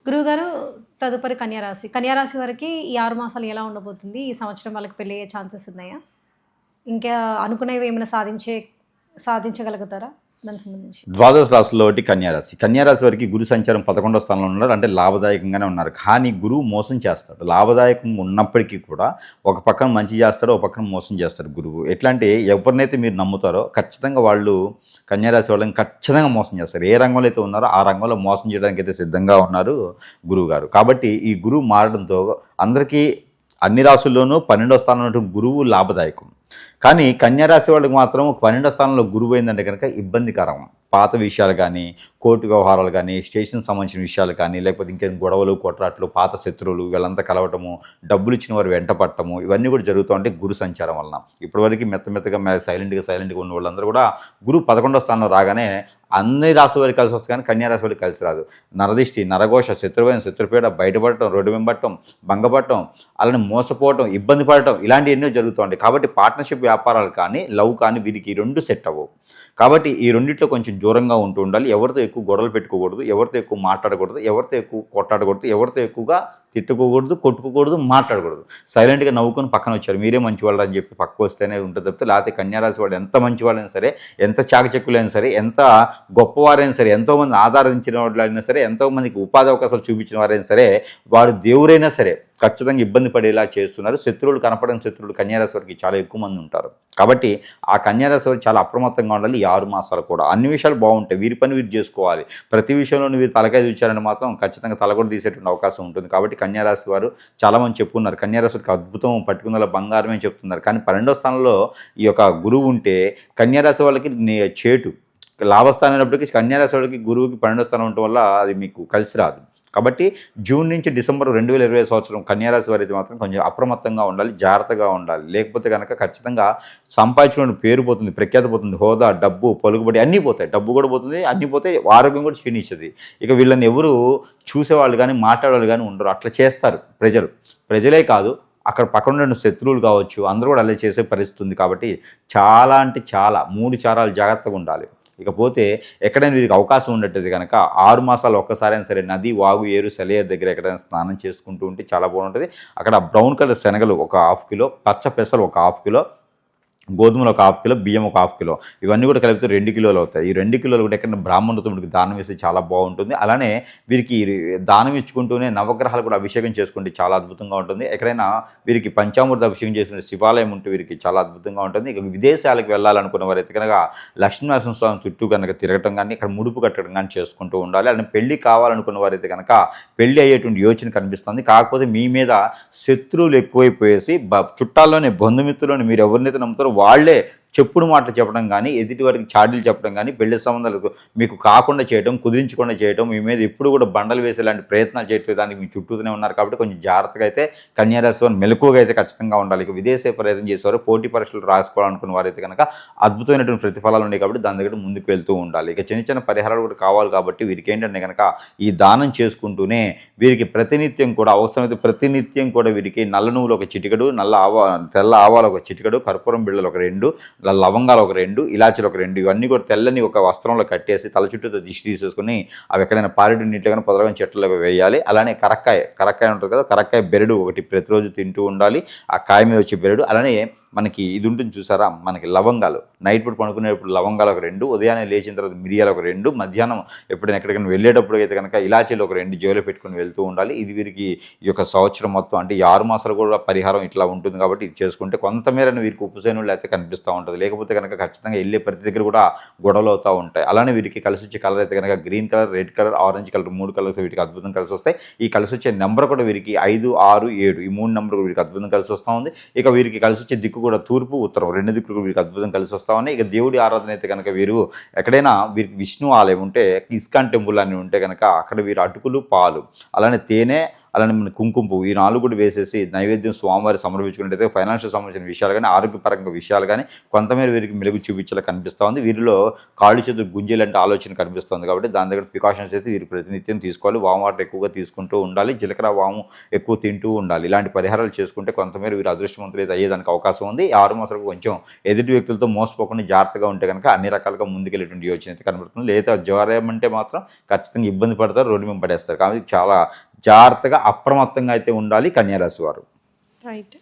గురువుగారు తదుపరి కన్యారాశి. కన్యారాశి వారికి ఈ 6 మాసాలు ఎలా ఉండబోతుంది? ఈ సంవత్సరం వాళ్ళకి పెళ్ళయ్యే ఛాన్సెస్ ఉన్నాయా? ఇంకా అనుకునేవి ఏమైనా సాధించగలుగుతారా? దానికి సంబంధించి. ద్వాదశ రాశుల్లో ఒకటి కన్యారాశి. కన్యారాశి వారికి గురు సంచారం 11వ స్థానంలో ఉన్నారు. అంటే లాభదాయకంగానే ఉన్నారు. కానీ గురువు మోసం చేస్తాడు. లాభదాయకంగా ఉన్నప్పటికీ కూడా ఒక పక్కన మంచి చేస్తాడు, ఒక పక్కన మోసం చేస్తాడు గురువు. ఎట్లా అంటే ఎవరినైతే మీరు నమ్ముతారో ఖచ్చితంగా వాళ్ళు కన్యారాశి వాళ్ళని ఖచ్చితంగా మోసం చేస్తారు. ఏ రంగంలో అయితే ఉన్నారో ఆ రంగంలో మోసం చేయడానికి అయితే సిద్ధంగా ఉన్నారు గురువు గారు. కాబట్టి ఈ గురువు మారడంతో అందరికీ అన్ని రాశుల్లోనూ 12వ స్థానంలో ఉన్నటువంటి గురువు లాభదాయకం. కానీ కన్యారాశి వాళ్ళకి మాత్రం 12వ స్థానంలో గురువు అయిందంటే కనుక ఇబ్బందికరం. పాత విషయాలు కానీ, కోర్టు వ్యవహారాలు కానీ, స్టేషన్కి సంబంధించిన విషయాలు కానీ, లేకపోతే ఇంకేం గొడవలు, కొట్లాట్లు, పాత శత్రువులు వీళ్ళంతా కలవటము, డబ్బులు ఇచ్చిన వారు వెంట పట్టము, ఇవన్నీ కూడా జరుగుతూ ఉంటాయి గురు సంచారం వలన. ఇప్పటివరకు మెత్తగా సైలెంట్గా ఉన్న వాళ్ళందరూ కూడా గురువు 11వ స్థానంలో రాగానే అన్ని రాశి వారికి కలిసి వస్తుంది, కానీ కన్యారాశి వారికి కలిసి రాదు. నరదిష్టి, నరఘోష, శత్రువైన, శత్రుపీడ, బయటపడటం, రోడ్డు వెంబడటం, భంగపడటం, అలానే మోసపోవటం, ఇబ్బంది పడటం, ఇలాంటివి ఎన్నో జరుగుతూ ఉంటాయి. కాబట్టి పార్ట్నర్షిప్ వ్యాపారాలు కానీ, లవ్ కానీ వీరికి 2 సెట్ అవ్వవు. కాబట్టి ఈ రెండిట్లో కొంచెం దూరంగా ఉంటూ ఉండాలి. ఎవరితో ఎక్కువ గొడవలు పెట్టుకోకూడదు, ఎవరితో ఎక్కువ మాట్లాడకూడదు, ఎవరితో ఎక్కువ కొట్టాడకూడదు, ఎవరితో ఎక్కువగా తిట్టుకోకూడదు, కొట్టుకోకూడదు, మాట్లాడకూడదు. సైలెంట్గా నవ్వుకొని పక్కన వచ్చారు, మీరే మంచివాళ్ళు అని చెప్పి పక్క వస్తేనే ఉంటుంది తప్పితే, లేకపోతే కన్యారాశి వాళ్ళు ఎంత మంచివాళ్ళైనా సరే, ఎంత చాకచక్కులైనా సరే, ఎంత గొప్పవారైనా సరే, ఎంతోమంది ఆధారించిన వాళ్ళైనా సరే, ఎంతోమందికి ఉపాధి అవకాశాలు చూపించిన వారైనా సరే, వాడు దేవురైనా సరే ఖచ్చితంగా ఇబ్బంది పడేలా చేస్తున్నారు. శత్రువులు కనపడని శత్రువులు కన్యారాశి వారికి చాలా ఎక్కువ మంది ఉంటారు. కాబట్టి ఆ కన్యారాశి వారికి చాలా అప్రమత్తంగా ఉండాలి. ఈ 6 మాసాలు కూడా అన్ని విషయాలు బాగుంటాయి. వీరి పని వీరు చేసుకోవాలి. ప్రతి విషయంలో వీరు తలకాయ చూచారంటే మాత్రం ఖచ్చితంగా తల కూడా తీసేటువంటి అవకాశం ఉంటుంది. కాబట్టి కన్యారాశి వారు చాలామంది చెప్పున్నారు, కన్యారాశి వారికి అద్భుతం, పట్టుకున్న బంగారమే చెప్తున్నారు. కానీ 12వ స్థానంలో ఈ యొక్క గురువు ఉంటే కన్యారాశి వాళ్ళకి చేటు లాభస్థానం అయినప్పటికీ కన్యారాశి వాళ్ళకి గురువుకి 12వ స్థానం ఉండటం వల్ల అది మీకు కలిసి రాదు. కాబట్టి జూన్ నుంచి డిసెంబర్ 2020 సంవత్సరం కన్యారాశి వారైతే మాత్రం కొంచెం అప్రమత్తంగా ఉండాలి, జాగ్రత్తగా ఉండాలి. లేకపోతే కనుక ఖచ్చితంగా సంపాదించిన పేరు పోతుంది, ప్రఖ్యాతి పోతుంది, హోదా, డబ్బు, పలుకుబడి అన్నీ పోతాయి. డబ్బు కూడా పోతుంది, అన్నీ పోతాయి, ఆరోగ్యం కూడా క్షీణిస్తుంది. ఇక వీళ్ళని ఎవరు చూసేవాళ్ళు కానీ మాట్లాడేవాళ్ళు కానీ ఉండరు. అట్లా చేస్తారు ప్రజలే కాదు, అక్కడ పక్కన ఉన్న శత్రువులు కావచ్చు, అందరూ కూడా అలా చేసే పరిస్థితి ఉంది. కాబట్టి చాలా అంటే చాలా 3 చారాలు జాగ్రత్తగా ఉండాలి. ఇకపోతే ఎక్కడైనా వీరికి అవకాశం ఉండేది కనుక 6 మాసాలు ఒక్కసారైనా సరే నది, వాగు, ఏరు, సెలయేరు దగ్గర ఎక్కడైనా స్నానం చేసుకుంటూ ఉంటే చాలా బాగుంటుంది. అక్కడ బ్రౌన్ కలర్ శనగలు ఒక 1/2 కిలో, పచ్చ పెసలు ఒక 1/2 కిలో, గోధుమలు ఒక 1/2 కిలో, బియ్యం ఒక 1/2 కిలో, ఇవన్నీ కూడా కలిపితే 2 కిలోలు అవుతాయి. ఈ 2 కిలోలు కూడా ఎక్కడ బ్రాహ్మణుడికి దానం వేస్తే చాలా బాగుంటుంది. అలానే వీరికి దానం ఇచ్చుకుంటూనే నవగ్రహాలు కూడా అభిషేకం చేసుకుంటే చాలా అద్భుతంగా ఉంటుంది. ఎక్కడైనా వీరికి పంచామృత అభిషేకం చేసుకునే శివాలయం ఉంటే వీరికి చాలా అద్భుతంగా ఉంటుంది. ఇక విదేశాలకు వెళ్ళాలనుకున్న వారైతే కనుక లక్ష్మీనరసింహ స్వామి చుట్టూ కనుక తిరగటం కానీ, ఇక్కడ ముడుపు కట్టడం కానీ చేసుకుంటూ ఉండాలి. అలానే పెళ్లి కావాలనుకున్న వారైతే కనుక పెళ్లి అయ్యేటువంటి యోచన కనిపిస్తుంది. కాకపోతే మీ మీద శత్రువులు ఎక్కువైపోయేసి చుట్టాల్లోనే, బంధుమిత్రుల్లోనే మీరు ఎవరినైతే నమ్ముతారో వాళ్ళే చెప్పుడు మాటలు చెప్పడం కానీ, ఎదుటి వారికి చాడీలు చెప్పడం కానీ, పెళ్లి సంబంధాలకు మీకు కాకుండా చేయడం, కుదిరించకుండా చేయడం, మీ మీద ఎప్పుడు కూడా బండలు వేసేలాంటి ప్రయత్నాలు చేయడానికి మీ చుట్టూతూనే ఉన్నారు. కాబట్టి కొంచెం జాగ్రత్తగా అయితే కన్యారాశి వారు మెలకువగా అయితే ఖచ్చితంగా ఉండాలి. ఇక విదేశీ ప్రయత్నం చేసేవారు, పోటీ పరీక్షలు రాసుకోవాలనుకున్న వారైతే కనుక అద్భుతమైనటువంటి ప్రతిఫలాలు ఉన్నాయి. కాబట్టి దాని దగ్గర ముందుకు వెళ్తూ ఉండాలి. ఇక చిన్న పరిహారాలు కూడా కావాలి. కాబట్టి వీరికి ఏంటంటే కనుక ఈ దానం చేసుకుంటూనే వీరికి ప్రతినిత్యం కూడా అవసరమైతే ప్రతినిత్యం కూడా వీరికి నల్ల నువ్వులు ఒక చిటికెడు, తెల్ల ఆవాలు ఒక చిటికెడు, కర్పూరం బిళ్ళలు ఒక 2, లవంగాలు ఒక 2, ఇలాచీలు ఒక 2, ఇవన్నీ కూడా తెల్లని ఒక వస్త్రంలో కట్టేసి తల చుట్టూతో దిష్టి తీసేసుకుని అవి ఎక్కడైనా పారేడు నీటిలో కానీ పొదలగా చెట్లలో వేయాలి. అలానే కరక్కాయ ఉంటుంది కదా, కరక్కాయ బెరడు ఒకటి ప్రతిరోజు తింటూ ఉండాలి. ఆ కాయ మీద వచ్చే బెరడు. అలానే మనకి ఇది ఉంటుంది చూసారా, మనకి లవంగాలు నైట్ పూట పడుకునేటప్పుడు లవంగాలు ఒక 2, ఉదయాన్నే లేచిన తర్వాత మిరియాలు ఒక 2, మధ్యాహ్నం ఎప్పుడైనా ఎక్కడికైనా వెళ్ళేటప్పుడు అయితే కనుక ఇలాచీలు ఒక 2 జోలో పెట్టుకుని వెళ్తూ ఉండాలి. ఇది వీరికి ఈ యొక్క సంవత్సరం మొత్తం అంటే ఈ 6 మాసాలు కూడా పరిహారం ఇట్లా ఉంటుంది. కాబట్టి ఇది చేసుకుంటే కొంతమేరను వీరికి ఉపశమనం అయితే కనిపిస్తూ ఉంటుంది. లేకపోతే కనుక ఖచ్చితంగా వెళ్ళే ప్రతి దగ్గర కూడా గొడవలు అవుతూ ఉంటాయి. అలానే వీరికి కలిసి వచ్చే కలర్ అయితే కనుక green colour, red colour, orange colour 3 colours వీటికి అద్భుతం కలిసి వస్తాయి. ఈ కలిసి వచ్చే నెంబర్ కూడా వీరికి 5, 6, 7 ఈ 3 నెంబర్ వీరికి అద్భుతం కలిసి వస్తూ ఉంది. ఇక వీరికి కలిసి వచ్చే దిక్కు కూడా తూర్పు, ఉత్తరం 2 దిక్కులు వీరికి అద్భుతం కలిసి వస్తూ ఉన్నాయి. ఇక దేవుడి ఆరాధన అయితే కనుక వీరు ఎక్కడైనా వీరికి విష్ణు ఆలయం ఉంటే, ఇస్కాన్ టెంపుల్ అని ఉంటే కనుక అక్కడ వీరు అటుకులు, పాలు, అలానే తేనె, అలానే మన కుంకుమ పువ్వు, ఈ 4 కూడా వేసేసి నైవేద్యం స్వామివారి సమర్పించుకున్నట్టయితే ఫైనాన్షియల్ సంబంధించిన విషయాలు కానీ ఆరోగ్యపరంగా విషయాలు కానీ కొంతమేర వీరికి మెరుగు చూపించేలా కనిపిస్తూ ఉంది. వీరిలో కాళ్ళు చేతులు గుంజేలాంటి ఆలోచన కనిపిస్తుంది కాబట్టి దాని దగ్గర ప్రికాషన్స్ అయితే వీరు ప్రతినిత్యం తీసుకోవాలి. వాము వాటర్ ఎక్కువగా తీసుకుంటూ ఉండాలి, జీలకర్ర వాము ఎక్కువ తింటూ ఉండాలి. ఇలాంటి పరిహారాలు చేసుకుంటే కొంతమేర వీరు అదృష్టవంతులు అయితే అయ్యేదానికి అవకాశం ఉంది. 6 మాసాలకు కొంచెం ఎదుటి వ్యక్తులతో మోసపోకుండా జాగ్రత్తగా ఉంటే కనుక అన్ని రకాలుగా ముందుకెళ్ళేటువంటి యోచన అయితే కనబడుతుంది. లేదా జ్వరం అంటే మాత్రం ఖచ్చితంగా ఇబ్బంది పడతారు, రోడ్డు మీద పడేస్తారు. కాబట్టి చాలా జాగ్రత్తగా అప్రమత్తంగా అయితే ఉండాలి కన్యారాశి వారు. రైట్.